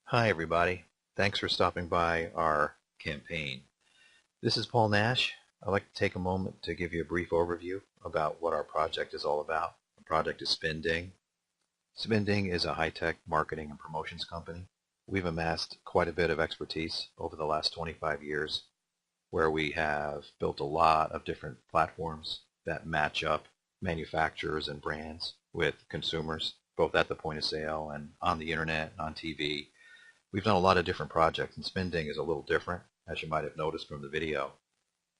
Hi everybody. Thanks for stopping by our campaign. This is Paul Nash. I'd like to take a moment to give you a brief overview about what our project is all about. The project is SpinDing. SpinDing is a high-tech marketing and promotions company. We've amassed quite a bit of expertise over the last 25 years where we have built a lot of different platforms that match up manufacturers and brands with consumers, both at the point of sale and on the internet and on TV. We've done a lot of different projects, and SpinDing is a little different, as you might have noticed from the video.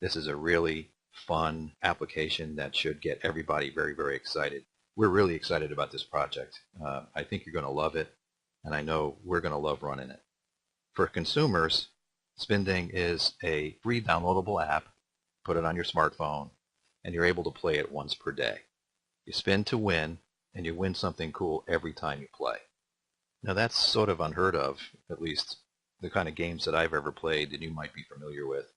This is a really fun application that should get everybody very, very excited. We're really excited about this project. I think you're going to love it, and I know we're going to love running it. For consumers, SpinDing is a free downloadable app. Put it on your smartphone, and you're able to play it once per day. You spin to win, and you win something cool every time you play. Now that's sort of unheard of, at least the kind of games that I've ever played that you might be familiar with.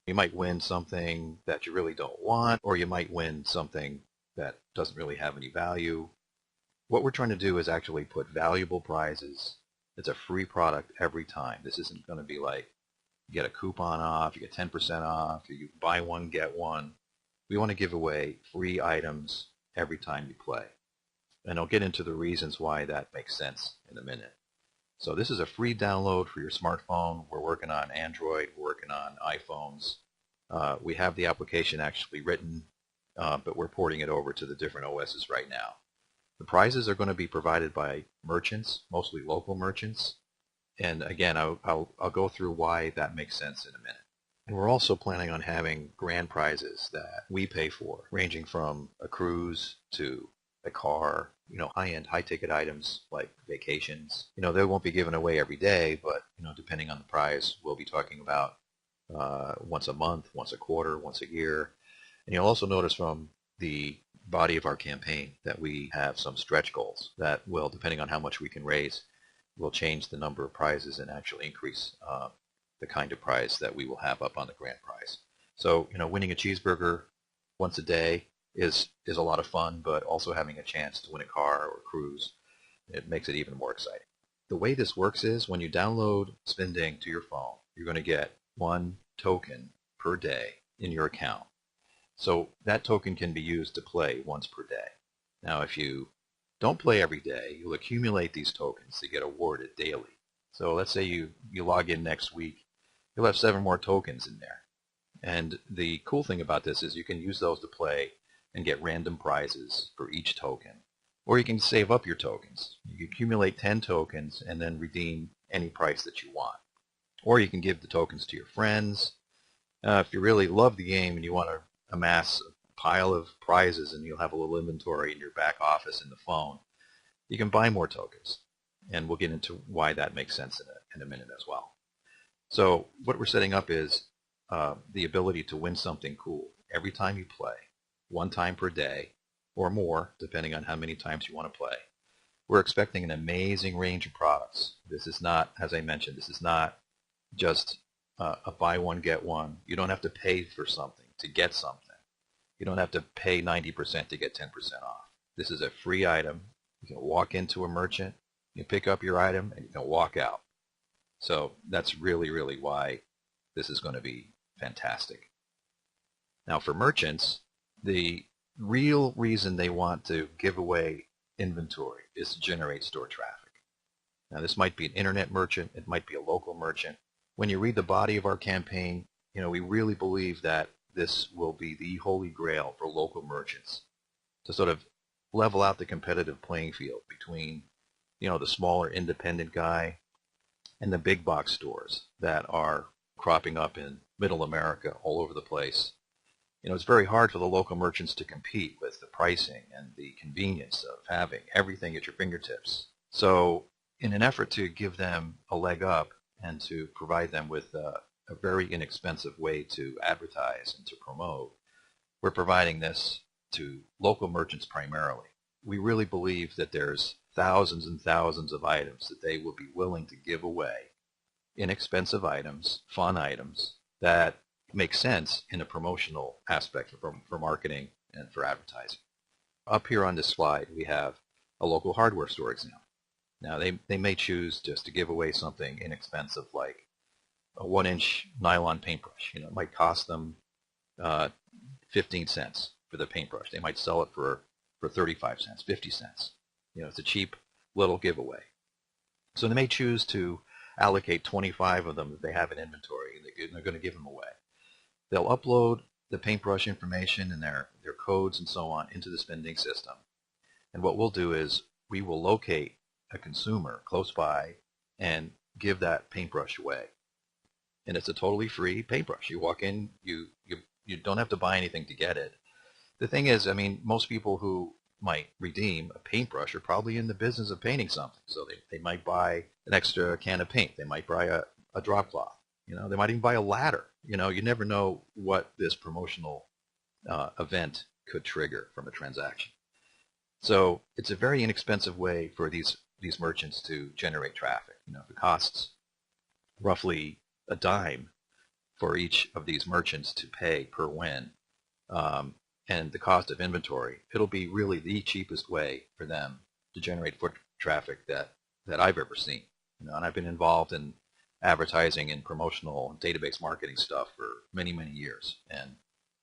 You might win something that you really don't want, or you might win something that doesn't really have any value. What we're trying to do is actually put valuable prizes. It's a free product every time. This isn't going to be like you get a coupon off, you get 10% off, you buy one, get one. We want to give away free items every time you play. And I'll get into the reasons why that makes sense in a minute. So this is a free download for your smartphone. We're working on Android, we're working on iPhones. We have the application actually written, but we're porting it over to the different OSs right now. The prizes are going to be provided by merchants, mostly local merchants. And again, I'll go through why that makes sense in a minute. And we're also planning on having grand prizes that we pay for, ranging from a cruise to a car, high-end, high-ticket items like vacations. They won't be given away every day, but, depending on the prize, we'll be talking about once a month, once a quarter, once a year. And you'll also notice from the body of our campaign that we have some stretch goals that will, depending on how much we can raise, will change the number of prizes and actually increase the kind of prize that we will have up on the grand prize. So, winning a cheeseburger once a day is a lot of fun, but also having a chance to win a car or a cruise, it makes it even more exciting. The way this works is when you download SpinDing to your phone, you're going to get one token per day in your account. So that token can be used to play once per day. Now, if you don't play every day, you'll accumulate these tokens to get awarded daily. So let's say you log in next week, you'll have 7 more tokens in there. And the cool thing about this is you can use those to play and get random prizes for each token. Or you can save up your tokens. You can accumulate 10 tokens and then redeem any price that you want. Or you can give the tokens to your friends. If you really love the game and you want to amass a pile of prizes and you'll have a little inventory in your back office in the phone, you can buy more tokens. And we'll get into why that makes sense in a minute as well. So what we're setting up is the ability to win something cool every time you play. One time per day or more, depending on how many times you want to play. We're expecting an amazing range of products. This is not, as I mentioned, this is not just a buy one, get one. You don't have to pay for something to get something. You don't have to pay 90% to get 10% off. This is a free item. You can walk into a merchant, you can pick up your item, and you can walk out. So that's really, really why this is going to be fantastic. Now for merchants, the real reason they want to give away inventory is to generate store traffic. Now this might be an internet merchant, it might be a local merchant. When you read the body of our campaign, we really believe that this will be the holy grail for local merchants to sort of level out the competitive playing field between, the smaller independent guy and the big box stores that are cropping up in middle America all over the place. It's very hard for the local merchants to compete with the pricing and the convenience of having everything at your fingertips. So in an effort to give them a leg up and to provide them with a very inexpensive way to advertise and to promote, we're providing this to local merchants primarily. We really believe that there's thousands and thousands of items that they will be willing to give away, inexpensive items, fun items, that make sense in a promotional aspect for marketing and for advertising. Up here on this slide, we have a local hardware store example. Now they may choose just to give away something inexpensive like a 1-inch nylon paintbrush. It might cost them 15 cents for the paintbrush. They might sell it for 35 cents, 50 cents. It's a cheap little giveaway. So they may choose to allocate 25 of them that they have in inventory, and they're going to give them away. They'll upload the paintbrush information and their codes and so on into the SpinDing system. And what we'll do is we will locate a consumer close by and give that paintbrush away. And it's a totally free paintbrush. You walk in, you don't have to buy anything to get it. The thing is, I mean, most people who might redeem a paintbrush are probably in the business of painting something. So they might buy an extra can of paint. They might buy a drop cloth. They might even buy a ladder. You never know what this promotional event could trigger from a transaction. So it's a very inexpensive way for these merchants to generate traffic. If it costs roughly a dime for each of these merchants to pay per win, and the cost of inventory, it'll be really the cheapest way for them to generate foot traffic that I've ever seen. And I've been involved in advertising and promotional and database marketing stuff for many, many years, and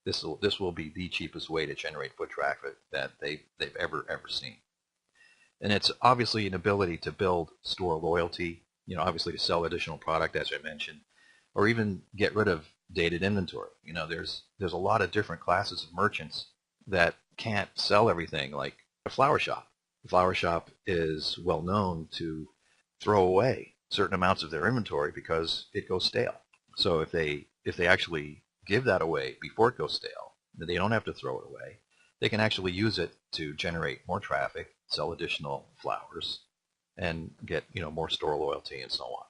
this will be the cheapest way to generate foot traffic that they've ever seen. And it's obviously an ability to build store loyalty, obviously to sell additional product, as I mentioned, or even get rid of dated inventory. There's a lot of different classes of merchants that can't sell everything, like a flower shop. The flower shop is well known to throw away certain amounts of their inventory because it goes stale. So if they actually give that away before it goes stale, they don't have to throw it away. They can actually use it to generate more traffic, sell additional flowers, and get more store loyalty and so on.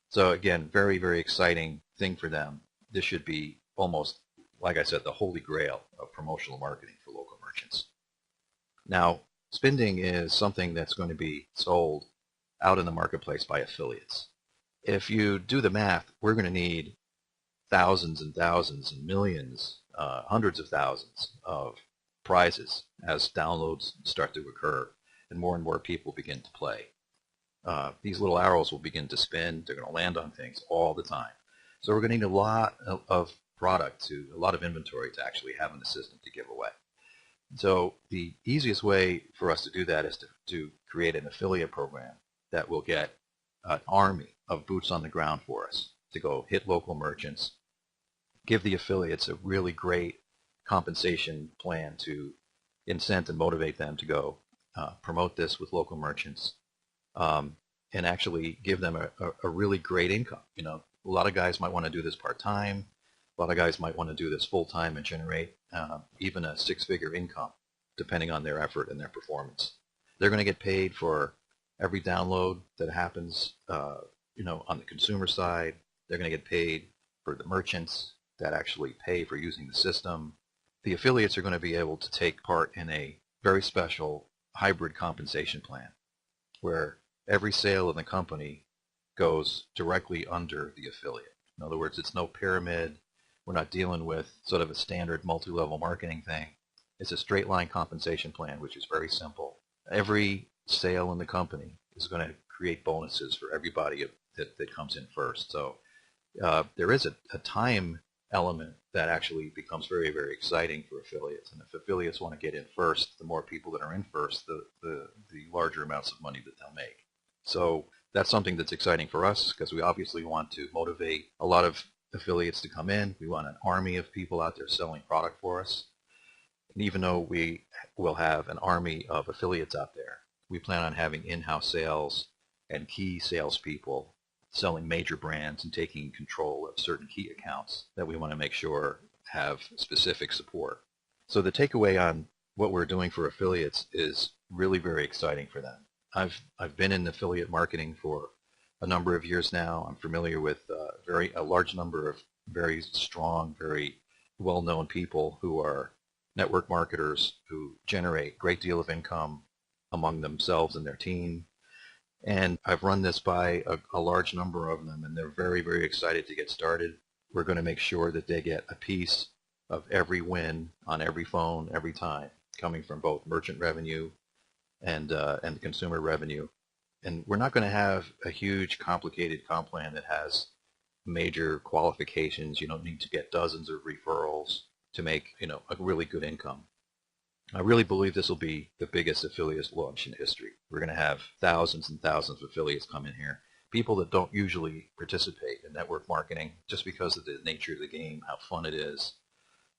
So again, very, very exciting thing for them. This should be almost, like I said, the holy grail of promotional marketing for local merchants. Now, SpinDing is something that's going to be sold out in the marketplace by affiliates. If you do the math, we're going to need thousands and thousands and millions, hundreds of thousands of prizes as downloads start to occur and more people begin to play. These little arrows will begin to spin. They're going to land on things all the time. So we're going to need a lot of product, a lot of inventory to actually have in the system to give away. So the easiest way for us to do that is to create an affiliate program that will get an army of boots on the ground for us to go hit local merchants, give the affiliates a really great compensation plan to incent and motivate them to go promote this with local merchants, and actually give them a really great income. A lot of guys might want to do this part-time. A lot of guys might want to do this full-time and generate even a six-figure income, depending on their effort and their performance. They're going to get paid for every download that happens, on the consumer side. They're going to get paid for the merchants that actually pay for using the system. The affiliates are going to be able to take part in a very special hybrid compensation plan where every sale in the company goes directly under the affiliate. In other words, it's no pyramid. We're not dealing with sort of a standard multi-level marketing thing. It's a straight line compensation plan, which is very simple. Every sale in the company is going to create bonuses for everybody that comes in first. So there is a time element that actually becomes very, very exciting for affiliates. And if affiliates want to get in first, the more people that are in first, the larger amounts of money that they'll make. So that's something that's exciting for us because we obviously want to motivate a lot of affiliates to come in. We want an army of people out there selling product for us. And even though we will have an army of affiliates out there, we plan on having in-house sales and key salespeople selling major brands and taking control of certain key accounts that we want to make sure have specific support. So the takeaway on what we're doing for affiliates is really very exciting for them. I've been in affiliate marketing for a number of years now. I'm familiar with a large number of very strong, very well-known people who are network marketers who generate a great deal of income among themselves and their team. And I've run this by a large number of them, and they're very, very excited to get started. We're going to make sure that they get a piece of every win on every phone every time, coming from both merchant revenue and consumer revenue. And we're not going to have a huge, complicated comp plan that has major qualifications. You don't need to get dozens of referrals to make, a really good income. I really believe this will be the biggest affiliate launch in history. We're going to have thousands and thousands of affiliates come in here. People that don't usually participate in network marketing just because of the nature of the game, how fun it is.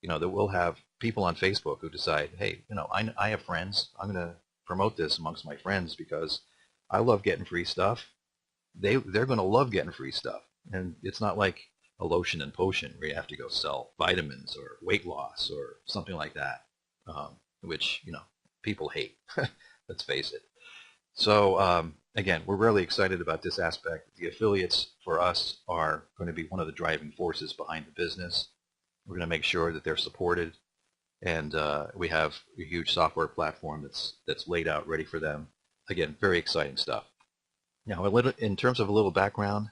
That we'll have people on Facebook who decide, hey, I have friends. I'm going to promote this amongst my friends because I love getting free stuff. They're going to love getting free stuff. And it's not like a lotion and potion where you have to go sell vitamins or weight loss or something like that, which, people hate. Let's face it. So, again, we're really excited about this aspect. The affiliates, for us, are going to be one of the driving forces behind the business. We're going to make sure that they're supported, and we have a huge software platform that's laid out ready for them. Again, very exciting stuff. Now, in terms of a little background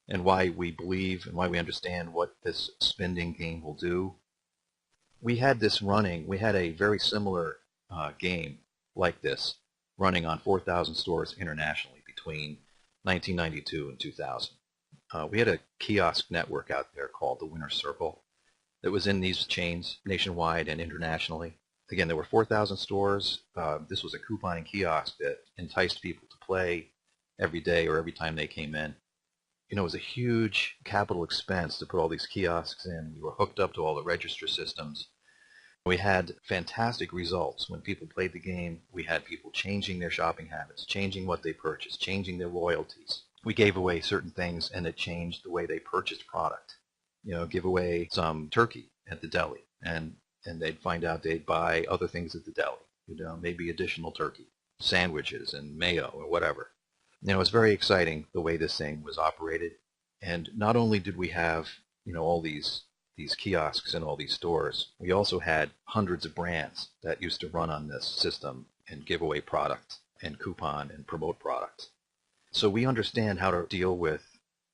and why we believe and why we understand what this SpinDing game will do, we had this running. We had a very similar game like this running on 4,000 stores internationally between 1992 and 2000. We had a kiosk network out there called the Winner's Circle that was in these chains nationwide and internationally. Again, there were 4,000 stores. This was a couponing kiosk that enticed people to play every day or every time they came in. It was a huge capital expense to put all these kiosks in. We were hooked up to all the register systems. We had fantastic results. When people played the game, we had people changing their shopping habits, changing what they purchased, changing their loyalties. We gave away certain things, and it changed the way they purchased product. Give away some turkey at the deli, and they'd find out they'd buy other things at the deli, maybe additional turkey, sandwiches and mayo or whatever. It was very exciting the way this thing was operated. And not only did we have, all these kiosks in all these stores, we also had hundreds of brands that used to run on this system and give away product and coupon and promote product. So we understand how to deal with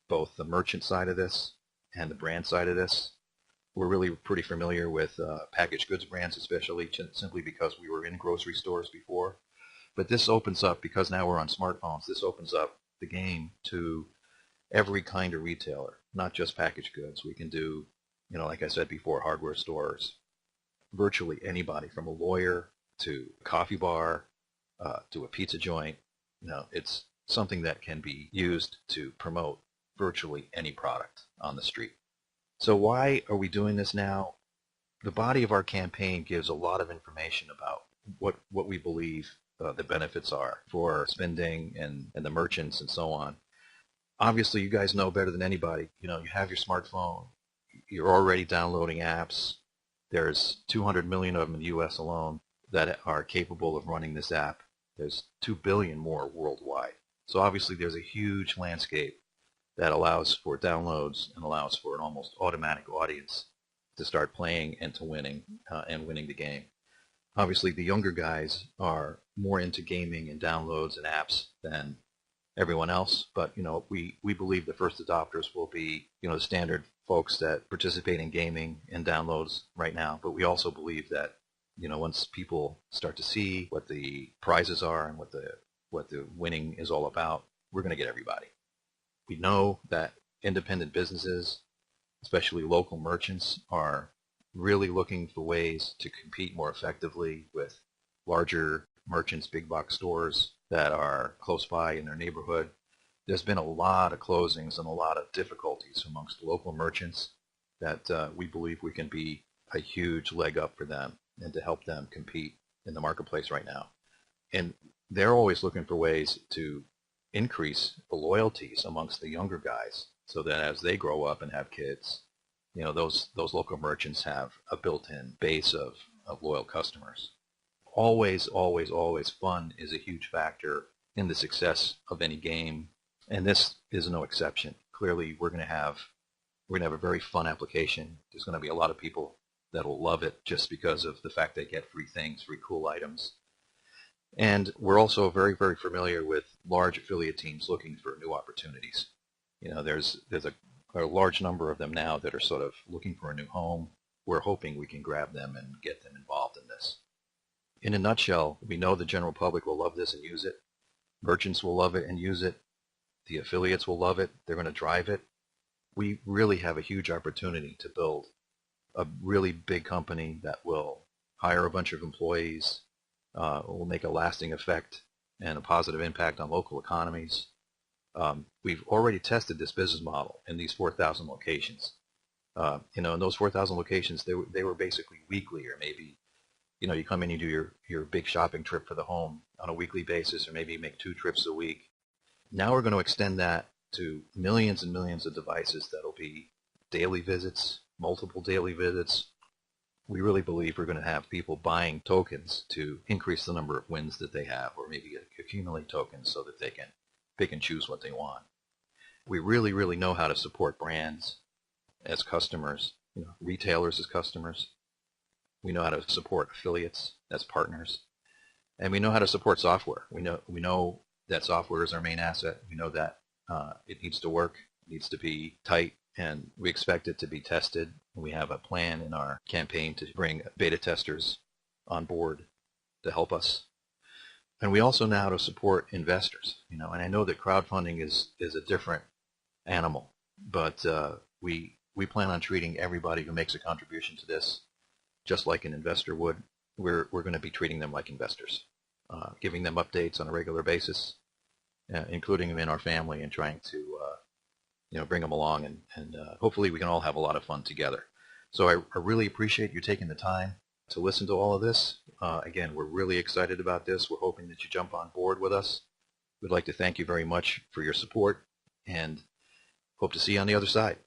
both the merchant side of this and the brand side of this. We're really pretty familiar with packaged goods brands, especially simply because we were in grocery stores before. But this opens up, because now we're on smartphones, this opens up the game to every kind of retailer, not just packaged goods. We can do, like I said before, hardware stores, virtually anybody from a lawyer to a coffee bar to a pizza joint. It's something that can be used to promote virtually any product on the street. So why are we doing this now? The body of our campaign gives a lot of information about what we believe the benefits are for SpinDing and the merchants and so on. Obviously, you guys know better than anybody. You have your smartphone. You're already downloading apps. There's 200 million of them in the U.S. alone that are capable of running this app. There's 2 billion more worldwide. So obviously, there's a huge landscape that allows for downloads and allows for an almost automatic audience to start playing and to winning the game. Obviously, the younger guys are more into gaming and downloads and apps than everyone else, but we believe the first adopters will be the standard folks that participate in gaming and downloads right now. But we also believe that once people start to see what the prizes are and what the winning is all about, we're going to get everybody. We know that independent businesses, especially local merchants, are really looking for ways to compete more effectively with larger merchants, big box stores that are close by in their neighborhood. There's been a lot of closings and a lot of difficulties amongst local merchants that we believe we can be a huge leg up for them and to help them compete in the marketplace right now. And they're always looking for ways to increase the loyalties amongst the younger guys so that as they grow up and have kids, those local merchants have a built-in base of loyal customers. Always, always, always fun is a huge factor in the success of any game, and this is no exception. Clearly, we're going to have a very fun application. There's going to be a lot of people that will love it just because of the fact they get free things, free cool items. And we're also very, very familiar with large affiliate teams looking for new opportunities. There's a large number of them now that are sort of looking for a new home. We're hoping we can grab them and get them involved in this. In a nutshell, we know the general public will love this and use it. Merchants will love it and use it. The affiliates will love it. They're going to drive it. We really have a huge opportunity to build a really big company that will hire a bunch of employees, will make a lasting effect and a positive impact on local economies. We've already tested this business model in these 4,000 locations. In those 4,000 locations, they were basically weekly, or maybe, you come in, you do your big shopping trip for the home on a weekly basis, or maybe you make 2 trips a week. Now we're going to extend that to millions and millions of devices that'll be daily visits, multiple daily visits. We really believe we're going to have people buying tokens to increase the number of wins that they have, or maybe accumulate tokens so that they can pick and choose what they want. We really, really know how to support brands as customers, retailers as customers. We know how to support affiliates as partners, and we know how to support software. We know that software is our main asset. We know that it needs to work, it needs to be tight, and we expect it to be tested. We have a plan in our campaign to bring beta testers on board to help us. And we also know how to support investors. And I know that crowdfunding is a different animal, but we plan on treating everybody who makes a contribution to this just like an investor would. We're going to be treating them like investors, giving them updates on a regular basis, including them in our family, and trying to bring them along, and hopefully we can all have a lot of fun together. So I really appreciate you taking the time to listen to all of this. Again, we're really excited about this. We're hoping that you jump on board with us. We'd like to thank you very much for your support, and hope to see you on the other side.